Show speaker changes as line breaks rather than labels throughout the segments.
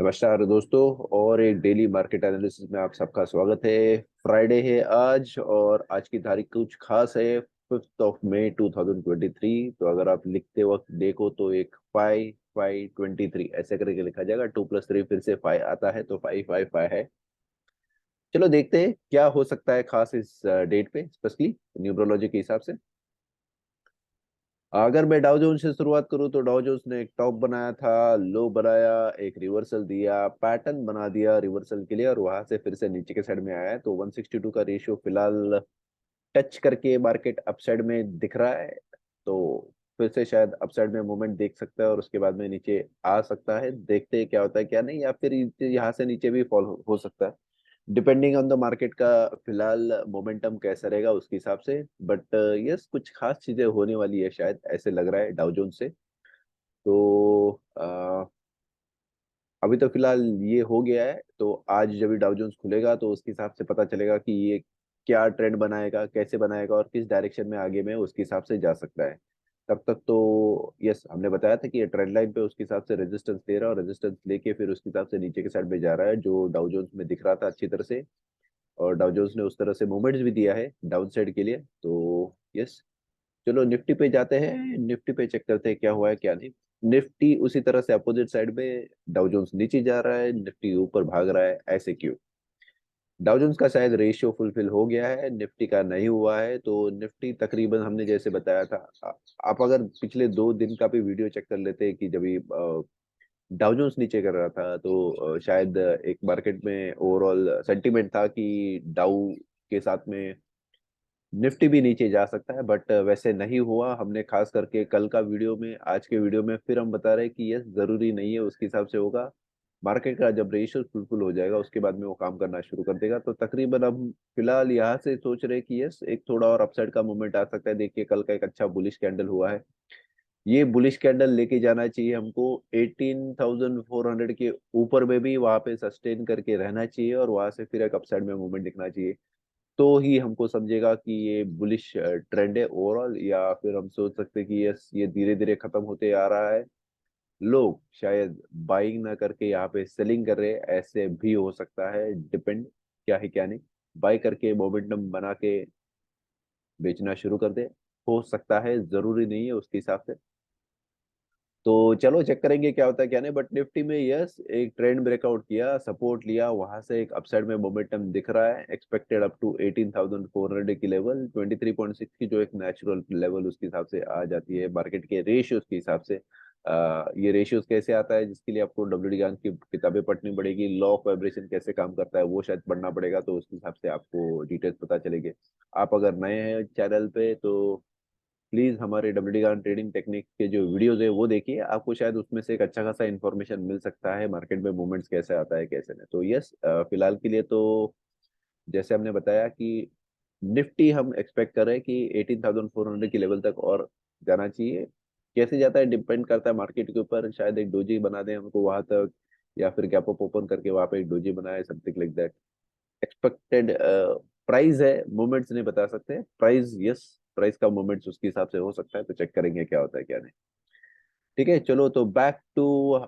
नमस्कार दोस्तों। और एक डेली मार्केट एनालिसिस में आप सबका स्वागत है। फ्राइडे है आज और आज की तारीख कुछ खास है। 5 मई 2023। तो अगर आप लिखते वक्त देखो तो एक 5/5/23 ऐसे करके लिखा जाएगा। 2+3 फिर से 5 आता है तो 5/5/5 है। चलो देखते हैं क्या हो सकता है खास इस डेट पे, स्पेशली न्यूमरोलॉजी के हिसाब से। अगर मैं डाउ जोन्स से शुरुआत करूं तो डाउ जोन्स ने एक टॉप बनाया था, लो बनाया, एक रिवर्सल दिया, पैटर्न बना दिया रिवर्सल के लिए और वहां से फिर से नीचे के साइड में आया है। तो 162 का रेशियो फिलहाल टच करके मार्केट अपसाइड में दिख रहा है। तो फिर से शायद अपसाइड में मूवमेंट देख सकता है और उसके बाद में नीचे आ सकता है। देखते हैं क्या होता है क्या नहीं, या फिर यहाँ से नीचे भी फॉल हो सकता है, डिपेंडिंग ऑन द मार्केट का फिलहाल मोमेंटम कैसा रहेगा उसके हिसाब से। बट यस, कुछ खास चीजें होने वाली है शायद, ऐसे लग रहा है डाउ जोन्स से। तो अभी तो फिलहाल ये हो गया है। तो आज जब भी डाउ जोन्स खुलेगा तो उसके हिसाब से पता चलेगा कि ये क्या ट्रेंड बनाएगा, कैसे बनाएगा और किस डायरेक्शन में आगे में उसके हिसाब से जा सकता है। तब तक तो यस, हमने बताया था कि ये ट्रेंड लाइन पे उसके हिसाब से रेजिस्टेंस ले रहा है और रेजिस्टेंस लेके फिर उसके हिसाब से नीचे के साइड में जा रहा है, जो डाउ जोन्स में दिख रहा था अच्छी तरह से। और डाउ जोन्स ने उस तरह से मूवमेंट्स भी दिया है डाउन साइड के लिए। तो यस, चलो निफ्टी पे जाते हैं। निफ्टी पे चेक करते हैं क्या हुआ है क्या नहीं। निफ्टी उसी तरह से अपोजिट साइड में, डाउ जोन्स नीचे जा रहा है, निफ्टी ऊपर भाग रहा है, ऐसे क्यों? डाउ जोन्स का शायद रेशियो फुलफिल हो गया है, निफ्टी का नहीं हुआ है। तो निफ्टी तकरीबन हमने जैसे बताया था, आप अगर पिछले 2 दिन का भी वीडियो चेक कर लेते हैं कि जब डाउ जोन्स नीचे कर रहा था तो शायद एक मार्केट में ओवरऑल सेंटीमेंट था कि डाउ के साथ में निफ्टी भी नीचे जा सकता है। बट वैसे नहीं हुआ। हमने खास करके कल का वीडियो में, आज के वीडियो में फिर हम बता रहे हैं कि यस, जरूरी नहीं है उसके हिसाब से होगा। मार्केट का जब रेशियो फुलफिल हो जाएगा उसके बाद में वो काम करना शुरू कर देगा। तो तकरीबन हम फिलहाल यहाँ से सोच रहे हैं कि यस, एक थोड़ा और अपसाइड का मूवमेंट आ सकता है। देखिए कल का एक अच्छा बुलिश कैंडल हुआ है, ये बुलिश कैंडल लेके जाना चाहिए हमको 18,400 के ऊपर में भी, वहां पे सस्टेन करके रहना चाहिए और वहां से फिर एक अपसाइड में मूवमेंट दिखना चाहिए। तो ही हमको समझेगा कि ये बुलिश ट्रेंड है ओवरऑल, या फिर हम सोच सकते हैं कि ये धीरे धीरे खत्म होते आ रहा है। लोग शायद बाइंग ना करके यहाँ पे सेलिंग कर रहे हैं, ऐसे भी हो सकता है। डिपेंड क्या है क्या नहीं। बाई करके मोमेंटम बना के बेचना शुरू कर दे, हो सकता है, जरूरी नहीं है उसके हिसाब से। तो चलो चेक करेंगे क्या होता है क्या नहीं। बट निफ्टी में यस, एक ट्रेंड ब्रेकआउट किया, सपोर्ट लिया, वहां से एक अपसाइड में मोमेंटम दिख रहा है। एक्सपेक्टेड अप टू 18,400 की लेवल, 23.6 की जो एक नेचुरल लेवल उसके हिसाब से आ जाती है मार्केट के रेशियोज के हिसाब से। ये रेशियोज कैसे आता है जिसके लिए आपको डब्ल्यू गांग की किताबें पढ़नी पड़ेगी। लॉ ऑफ वाइब्रेशन कैसे काम करता है वो शायद पढ़ना पड़ेगा, तो उसके हिसाब से आपको डिटेल्स पता चलेगी। आप अगर नए हैं चैनल पे तो प्लीज हमारे डब्ल्यू गान ट्रेडिंग टेक्निक के जो वीडियोस है वो देखिए, आपको शायद उसमें से एक अच्छा खासा इन्फॉर्मेशन मिल सकता है मार्केट में मूवमेंट्स कैसे आता है कैसे नहीं। तो यस, फिलहाल के लिए तो जैसे हमने बताया कि निफ्टी हम एक्सपेक्ट कर रहे हैं कि 18,400 की लेवल तक और जाना चाहिए। कैसे जाता है डिपेंड करता है मार्केट के ऊपर। शायद एक डोजी बना दें हमको वहां तक, या फिर गैप अप ओपन करके वहां पे एक डोजी बनाए, something like that. Expected price है, मूवमेंट्स नहीं बता सकते। प्राइस यस, प्राइस का मूवमेंट्स उसके हिसाब से हो सकता है। तो चेक करेंगे क्या होता है क्या नहीं। ठीक है, चलो तो back to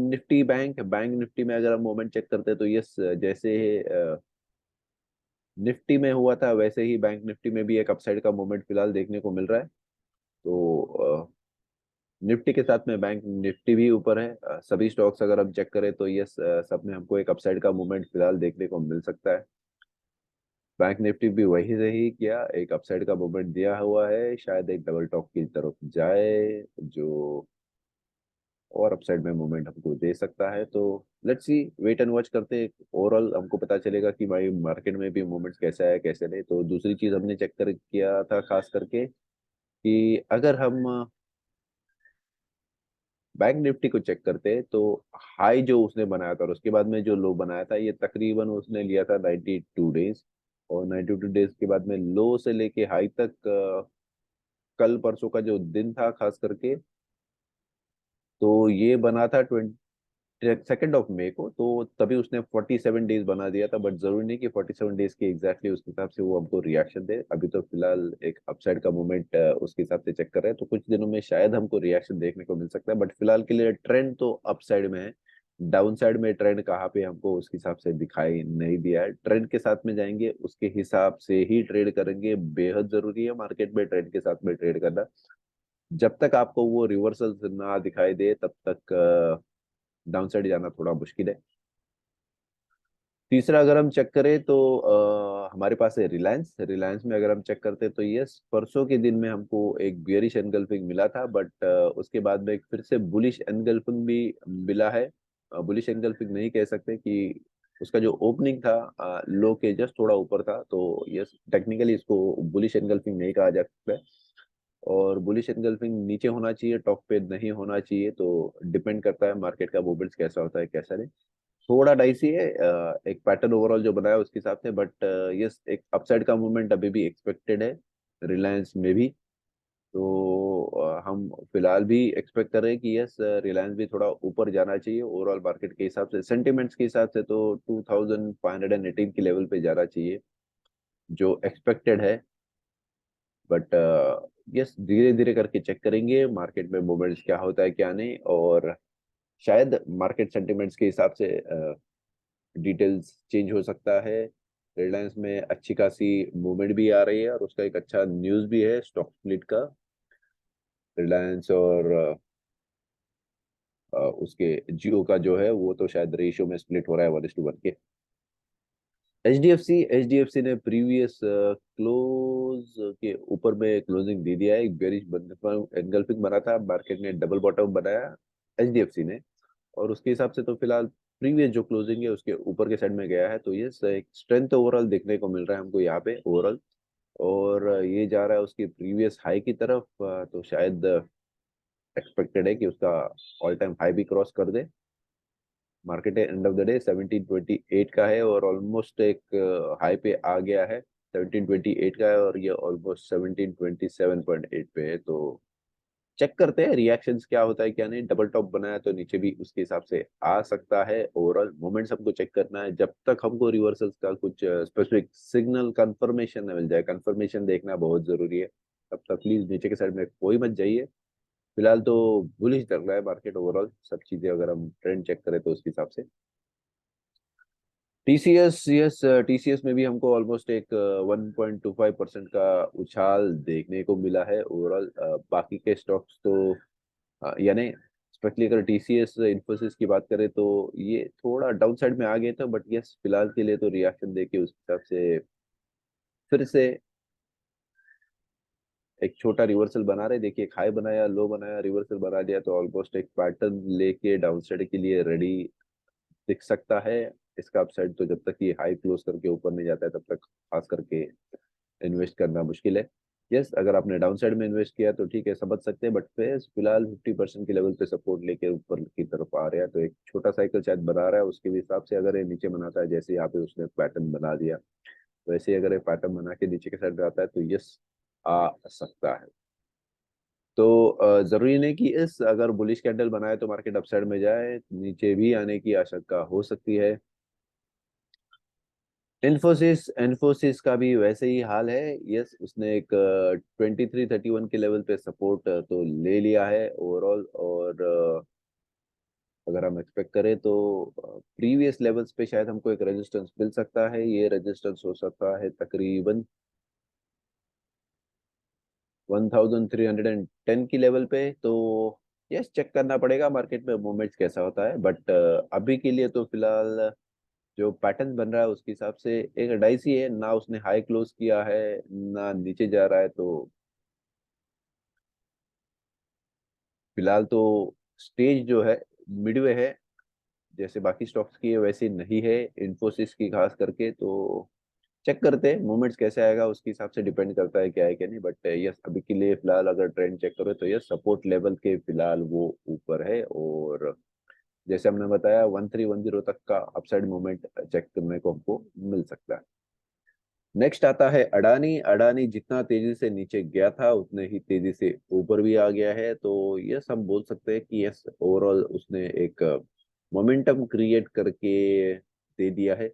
Nifty. Bank bank Nifty में अगर हम मूवमेंट चेक करते हैं तो यस, जैसे निफ्टी में हुआ था वैसे ही बैंक निफ्टी में भी एक अपसाइड का मूवमेंट फिलहाल देखने को मिल रहा है। तो निफ्टी के साथ में बैंक निफ्टी भी ऊपर है। सभी स्टॉक्स अगर हम चेक करें तो यस, सब में हमको एक अपसाइड का मूवमेंट फिलहाल देखने को मिल सकता है। बैंक निफ्टी भी वही रही क्या, एक अपसाइड का मूवमेंट दिया हुआ है, शायद एक डबल टॉप की तरफ जाए जो और अपसाइड में मूवमेंट हमको दे सकता है। तो let's see, wait and watch करते हैं। ओवरऑल हमको पता चलेगा कि भाई मार्केट में भी मूवमेंट्स कैसा है कैसे नहीं। तो दूसरी चीज हमने चेक कर किया था खास करके कि अगर हम बैंक निफ्टी को चेक करते हैं तो हाई जो उसने बनाया था और उसके बाद में जो लो बनाया था, ये तकरीबन उसने लिया था 92 डेज। और 92 डेज के बाद में लो से लेके हाई तक, कल परसों का जो दिन था खास करके, तो ये बना था 2 मई को, तो तभी उसने 47 डेज बना दिया था, बट जरूरी नहीं कि 47 डेज के एग्जैक्टली उसके हिसाब से वो हमको रिएक्शन दे। अभी तो फिलहाल एक अपसाइड का मूवमेंट उसके हिसाब से चेक कर रहे हैं, तो कुछ दिनों में शायद हमको रिएक्शन देखने को मिल सकता है, बट फिलहाल के लिए ट्रेंड तो अपसाइड में है। डाउन साइड में ट्रेंड कहाँ पे हमको उसके हिसाब से दिखाई नहीं दिया है। ट्रेंड के साथ में जाएंगे, उसके हिसाब से ही ट्रेड करेंगे, बेहद जरूरी है मार्केट में ट्रेंड के साथ में ट्रेड करना। जब तक आपको वो रिवर्सल ना दिखाई दे तब तक डाउन साइड जाना थोड़ा मुश्किल है। तीसरा अगर हम चेक करें तो हमारे पास है रिलायंस। रिलायंस में अगर हम चेक करते हैं तो यस, परसों के दिन में हमको एक बियरिश एनगल्फिंग मिला था, बट उसके बाद में एक फिर से बुलिश एनगल्फिंग भी मिला है। बुलिश एनगल्फिंग नहीं कह सकते कि उसका जो ओपनिंग था लो के जस्ट थोड़ा ऊपर था, तो यस टेक्निकली इसको बुलिश एनगल्फिंग नहीं कहा जा सकता है। और बुलिश एनगल्फिंग नीचे होना चाहिए, टॉप पे नहीं होना चाहिए, तो डिपेंड करता है मार्केट का मूवमेंट्स कैसा होता है कैसा नहीं। थोड़ा डाइसी है एक पैटर्न ओवरऑल जो बनाया उसके हिसाब से, बट यस एक अपसाइड का मूवमेंट अभी भी एक्सपेक्टेड है रिलायंस में भी। तो हम फिलहाल भी एक्सपेक्ट कर रहे हैं कि यस रिलायंस भी थोड़ा ऊपर जाना चाहिए ओवरऑल मार्केट के हिसाब से, सेंटिमेंट्स के हिसाब से तो 2518 की लेवल पे जाना चाहिए जो एक्सपेक्टेड है। बट यस धीरे धीरे करके चेक करेंगे मार्केट में मूवमेंट्स क्या होता है क्या नहीं, और शायद मार्केट सेंटिमेंट्स के हिसाब से डिटेल्स चेंज हो सकता है। रिलायंस में अच्छी खासी मूवमेंट भी आ रही है, और उसका एक अच्छा न्यूज़ भी है स्टॉक स्प्लिट का। रिलायंस और उसके जियो का जो है वो तो शायद रेशियो में स्प्लिट हो रहा है 1:1 के। एच डी एफ सी ने प्रीवियस क्लोज के ऊपर में क्लोजिंग दे दिया है, एक बेरिश एनगल्फिंग बना था, मार्केट ने डबल बॉटम बनाया एचडीएफसी ने, और उसके हिसाब से तो फिलहाल प्रीवियस जो क्लोजिंग है उसके ऊपर के साइड में गया है, तो ये एक स्ट्रेंथ ओवरऑल देखने को मिल रहा है हमको यहाँ पे ओवरऑल। और ये जा रहा है उसकी प्रीवियस हाई की तरफ, तो शायद एक्सपेक्टेड है कि उसका ऑल टाइम हाई भी क्रॉस कर दे। Market end of the day 1728 का है, और ऑलमोस्ट एक हाई पे आ गया है। 1728 का है, और ये ऑलमोस्ट 1727.8 पे है, तो चेक करते हैं रिएक्शंस क्या होता है क्या नहीं। डबल टॉप बनाया तो नीचे भी उसके हिसाब से आ सकता है। ओवरऑल मोमेंट्स हमको चेक करना है, जब तक हमको रिवर्सल्स का कुछ स्पेसिफिक सिग्नल कंफर्मेशन न मिल जाए, कंफर्मेशन देखना बहुत जरूरी है, तब तक प्लीज नीचे के साइड में कोई मत जाइए। फिलहाल तो बुलिश चल रहा है मार्केट ओवरऑल, सब चीजें अगर हम ट्रेंड चेक करें तो उसके हिसाब से। टीसीएस, यस टीसीएस में भी हमको ऑलमोस्ट एक 1.25% का उछाल देखने को मिला है ओवरऑल। बाकी के स्टॉक्स तो यानी स्पेशली अगर टीसीएस इन्फोसिस की बात करें तो ये थोड़ा डाउन साइड में आ गए थे, बट यस फिलहाल के लिए तो रिएक्शन देके उस हिसाब से फिर से एक छोटा रिवर्सल बना रहे। देखिए एक हाई बनाया, लो बनाया, रिवर्सल बना दिया, तो ऑलमोस्ट एक पैटर्न लेके डाउन साइड के लिए रेडी दिख सकता है। इसका अपसाइड तो जब तक ये हाई क्लोज करके ऊपर नहीं जाता है तब तक खास करके इन्वेस्ट करना मुश्किल है। यस अगर आपने डाउन साइड में इन्वेस्ट किया तो ठीक है, समझ सकते हैं, बट फिलहाल 50% के लेवल पे सपोर्ट लेके ऊपर की तरफ आ रहा है, तो एक छोटा साइकिल शायद बना रहा है। उसके भी हिसाब से अगर ये नीचे बनाता है, जैसे यहाँ पे उसने पैटर्न बना दिया, तो ऐसे ही अगर ये पैटर्न बना के नीचे के साइड पे आता है तो यस आ सकता है। तो जरूरी नहीं कि इस अगर बुलिश कैंडल बनाए तो मार्केट अपसाइड में जाए, नीचे भी आने की आशंका हो सकती है। इन्फोसिस इन्फोसिस का भी वैसे ही हाल है। यस उसने एक 2331 के लेवल पे सपोर्ट तो ले लिया है ओवरऑल, और अगर हम एक्सपेक्ट करें तो प्रीवियस लेवल्स पे शायद हमको एक रेजिस्टेंस मिल सकता है। ये रेजिस्टेंस हो सकता है तकरीबन 1310 की लेवल पे, तो यस चेक करना पड़ेगा मार्केट में मूवमेंट्स कैसा होता है, बट अभी के लिए तो फिलहाल जो पैटर्न बन रहा है उसके हिसाब से एक डाइसी है ना, उसने हाई क्लोज किया है ना नीचे जा रहा है, तो फिलहाल तो स्टेज जो है मिडवे है। जैसे बाकी स्टॉक्स की है वैसे नहीं है इन्फोसिस की खास करके, तो चेक करते हैं मूवमेंट्स कैसे आएगा उसके हिसाब से डिपेंड करता है क्या है क्या नहीं, बट यस अभी के लिए फिलहाल अगर ट्रेंड चेक करो तो यस सपोर्ट लेवल के फिलहाल वो ऊपर है, और जैसे हमने बताया 1310 तक का अपसाइड मूवमेंट चेक करने को हमको मिल सकता है। नेक्स्ट आता है अडानी। अडानी जितना तेजी से नीचे गया था उतने ही तेजी से ऊपर भी आ गया है, तो यस हम बोल सकते हैं कि यस ओवरऑल उसने एक मोमेंटम क्रिएट करके दे दिया है।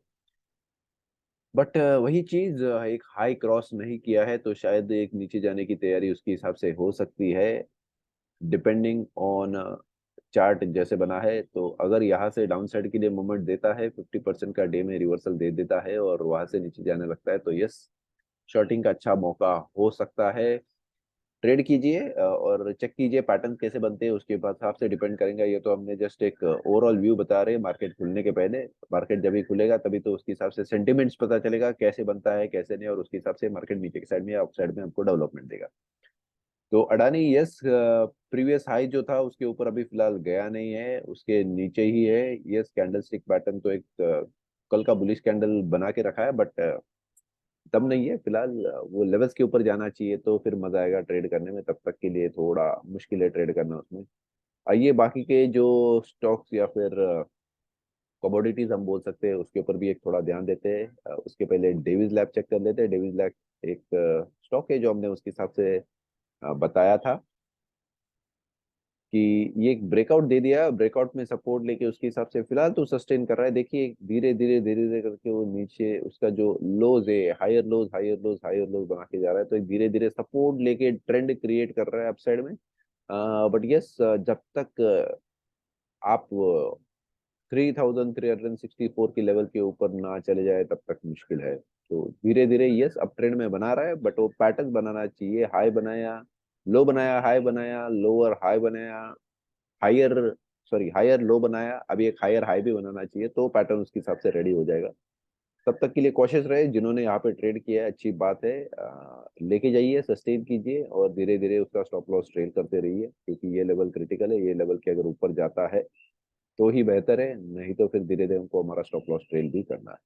बट वही चीज, एक हाई क्रॉस नहीं किया है, तो शायद एक नीचे जाने की तैयारी उसके हिसाब से हो सकती है, डिपेंडिंग ऑन चार्ट जैसे बना है। तो अगर यहाँ से डाउन साइड के लिए मूवमेंट देता है, 50% का डे में रिवर्सल दे देता है और वहां से नीचे जाने लगता है, तो यस, शॉर्टिंग का अच्छा मौका हो सकता है। ट्रेड कीजिए और चेक कीजिए पैटर्न कैसे बनते हैं, उसके बाद हिसाब से डिपेंड करेंगे। ये तो हमने जस्ट एक ओवरऑल व्यू बता रहे हैं मार्केट खुलने के पहले। मार्केट जब भी खुलेगा तभी तो उसके हिसाब से सेंटिमेंट्स पता चलेगा कैसे बनता है कैसे नहीं, और उसके हिसाब से मार्केट नीचे की साइड में या अप साइड में हमको डेवलपमेंट देगा। तो अडानी यस, प्रीवियस हाई जो था उसके ऊपर अभी फिलहाल गया नहीं है, उसके नीचे ही है। यस, कैंडल स्टिक पैटर्न तो एक कल का बुलिश कैंडल बना के रखा है, बट तब नहीं है फिलहाल। वो लेवल्स के ऊपर जाना चाहिए तो फिर मजा आएगा ट्रेड करने में, तब तक के लिए थोड़ा मुश्किल है ट्रेड करना उसमें। आइए बाकी के जो स्टॉक्स या फिर कमोडिटीज हम बोल सकते हैं उसके ऊपर भी एक थोड़ा ध्यान देते हैं। उसके पहले डेविज लैब चेक कर लेते हैं। डेविज लैब एक स्टॉक है जो हमने उसके हिसाब से बताया था कि ये एक ब्रेकआउट दे दिया, ब्रेकआउट में सपोर्ट लेके उसके हिसाब से फिलहाल तो सस्टेन कर रहा है। देखिए धीरे धीरे धीरे धीरे करके वो नीचे उसका जो लोज है, higher lows higher lows higher lows बना के जा रहा है, तो एक धीरे धीरे सपोर्ट लेके ट्रेंड क्रिएट कर रहा है अपसाइड में। बट यस, जब तक आप 3364 की लेवल के ऊपर ना चले जाए तब तक मुश्किल है। तो धीरे धीरे यस अप ट्रेंड में बना रहा है, बट वो पैटर्न बनाना चाहिए। हाई बनाया, लो बनाया, हाई बनाया, लोअर हाई बनाया, हायर, सॉरी हायर लो बनाया, अभी एक हायर हाई भी बनाना चाहिए, तो पैटर्न उसके हिसाब से रेडी हो जाएगा। तब तक के लिए कोशिश रहे, जिन्होंने यहाँ पे ट्रेड किया है अच्छी बात है, लेके जाइए, सस्टेन कीजिए और धीरे धीरे उसका स्टॉप लॉस ट्रेल करते रहिए, क्योंकि ये लेवल क्रिटिकल है। ये लेवल के अगर ऊपर जाता है तो ही बेहतर है, नहीं तो फिर धीरे धीरे हमको हमारा स्टॉप लॉस ट्रेल भी करना है।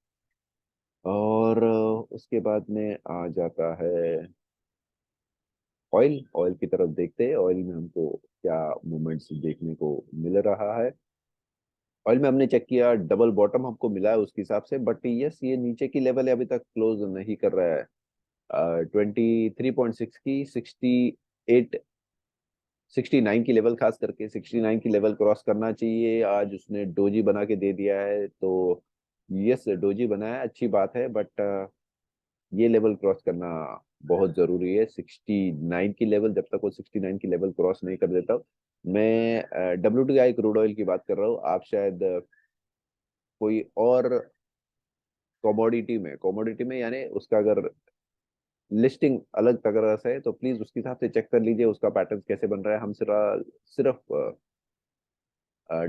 और उसके बाद में आ जाता है ऑयल। ऑयल की तरफ देखते हैं, ऑयल में हमको क्या मूवमेंट्स देखने को मिल रहा है। ऑयल में हमने चेक किया, डबल बॉटम हमको मिला है उसके हिसाब से, बट यस ये नीचे की लेवल है, अभी तक क्लोज नहीं कर रहा है। 23.6 की 68, 69 की लेवल, खास करके 69 की लेवल क्रॉस करना चाहिए। आज उसने डोजी बना के दे दिया है, तो यस डोजी बनाया अच्छी बात है, बट ये लेवल क्रॉस करना बहुत जरूरी है। 69 की लेवल, जब तक वो 69 की लेवल क्रॉस नहीं कर देता। मैं WTI क्रूड ऑयल की बात कर रहा हूँ, आप शायद कोई और कमोडिटी में यानी उसका अगर लिस्टिंग अलग तगड़ा से है तो प्लीज उसके हिसाब से चेक कर लीजिए उसका पैटर्न कैसे बन रहा है। हम सिर्फ सिर्फ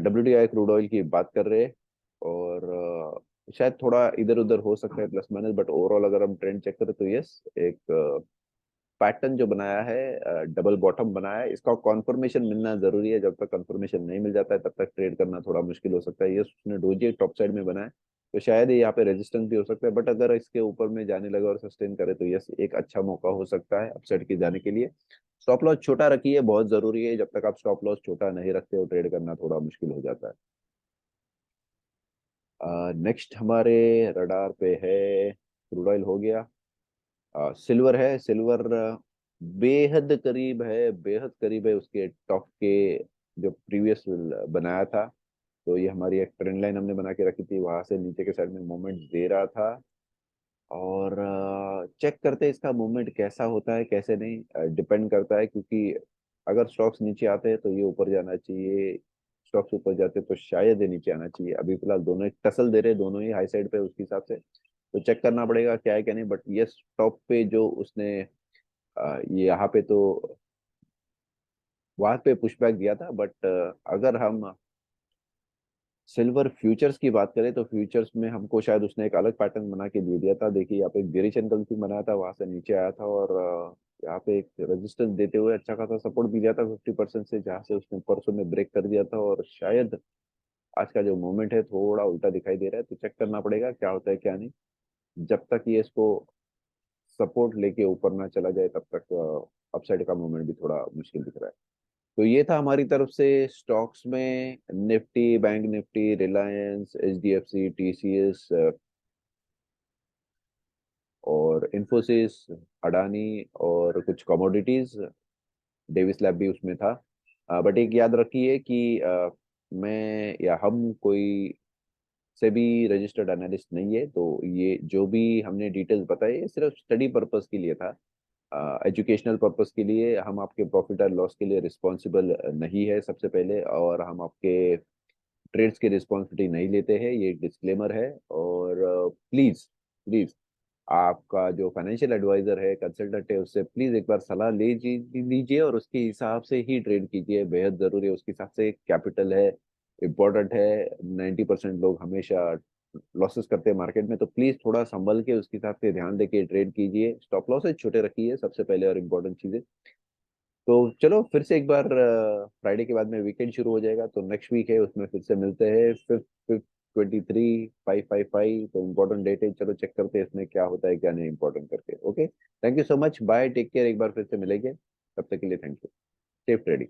WTI क्रूड ऑयल की बात कर रहे हैं, और शायद थोड़ा इधर उधर हो सकता है प्लस माइनस, बट ओवरऑल अगर हम ट्रेंड चेक करें तो यस, एक पैटर्न जो बनाया है, डबल बॉटम बनाया है, इसका कॉन्फर्मेशन मिलना जरूरी है। जब तक कॉन्फर्मेशन नहीं मिल जाता है तब तक ट्रेड करना थोड़ा मुश्किल हो सकता है। ये उसने डोजी टॉप साइड में बनाया है, तो शायद ये यहाँ पे रेजिस्टेंस भी हो सकता है, बट अगर इसके ऊपर में जाने लगा और सस्टेन करे तो यस एक अच्छा मौका हो सकता है अपसाइड के जाने के लिए। स्टॉप लॉस छोटा रखिए, बहुत जरूरी है। जब तक आप स्टॉप लॉस छोटा नहीं रखते हो ट्रेड करना थोड़ा मुश्किल हो जाता है। नेक्स्ट हमारे रडार पे है, क्रूड ऑयल हो गया। सिल्वर है। सिल्वर बेहद करीब है, बेहद करीब है उसके टॉप के जो प्रीवियस बनाया था। तो ये हमारी एक ट्रेंड लाइन हमने बना के रखी थी, वहां से नीचे के साइड में मूवमेंट दे रहा था। और चेक करते हैं इसका मूवमेंट कैसा होता है कैसे नहीं, डिपेंड करता है, क्योंकि अगर स्टॉक्स नीचे आते हैं तो ये ऊपर जाना चाहिए, स्टॉक्स ऊपर जाते हैं तो शायद ये नीचे आना चाहिए। अभी फिलहाल दोनों एक टसल दे रहे हैं, दोनों ही हाई साइड पे उसके हिसाब से, तो चेक करना पड़ेगा क्या है क्या नहीं। बट ये टॉप पे जो उसने ये यहाँ पे तो वहां पे पुशबैक दिया था, बट अगर हम सिल्वर फ्यूचर्स की बात करें तो फ्यूचर्स में हमको शायद उसने एक अलग पैटर्न बना के दे दिया था। देखिए यहाँ पे बेरिश एनगल्फिंग बनाया था, वहां से नीचे आया था, और यहाँ पे एक रेजिस्टेंस देते हुए अच्छा खासा सपोर्ट भी दिया था 50% से, जहाँ से उसने परसों में ब्रेक कर दिया था। और शायद आज का जो मूवमेंट है थोड़ा उल्टा दिखाई दे रहा है, तो चेक करना पड़ेगा क्या होता है क्या नहीं। जब तक ये इसको सपोर्ट लेके ऊपर ना चला जाए तब तक अपसाइड का मूवमेंट भी थोड़ा मुश्किल दिख रहा है। तो ये था हमारी तरफ से स्टॉक्स में। Nifty, bank Nifty, Reliance, HDFC, TCS और इन्फोसिस, अडानी और कुछ कमोडिटीज, डेविस लैब भी उसमें था। बट एक याद रखिए कि मैं या हम कोई से भी रजिस्टर्ड एनालिस्ट नहीं है, तो ये जो भी हमने डिटेल्स बताए ये सिर्फ स्टडी पर्पस के लिए था, एजुकेशनल पर्पस के लिए। हम आपके प्रॉफिट और लॉस के लिए रिस्पॉन्सिबल नहीं है सबसे पहले, और हम आपके ट्रेड्स की रिस्पॉन्सिबिलिटी नहीं लेते हैं, ये डिस्क्लेमर है। और प्लीज प्लीज आपका जो फाइनेंशियल एडवाइजर है, कंसल्टेंट है, उससे प्लीज एक बार सलाह लीजिए और उसके हिसाब से ही ट्रेड कीजिए, बेहद जरूरी है। उसके हिसाब से कैपिटल है, इम्पोर्टेंट है। 90% लोग हमेशा लॉसेस करते हैं मार्केट में, तो प्लीज थोड़ा संभल के उसके हिसाब से ध्यान देके ट्रेड कीजिए, स्टॉप लॉसेस छोटे रखिए सबसे पहले, और इम्पोर्टेंट चीजें। तो चलो फिर से एक बार, फ्राइडे के बाद में वीकेंड शुरू हो जाएगा, तो नेक्स्ट वीक है उसमें फिर से मिलते हैं, 5th 23 555, तो इम्पोर्टेंट डेट है। चलो चेक करते हैं इसमें क्या होता है क्या नहीं इम्पोर्टेंट करके। Okay, thank you so much, bye, take care, एक बार फिर से मिलेंगे, तब तक के लिए थैंक यू, सेफ ट्रेडिंग।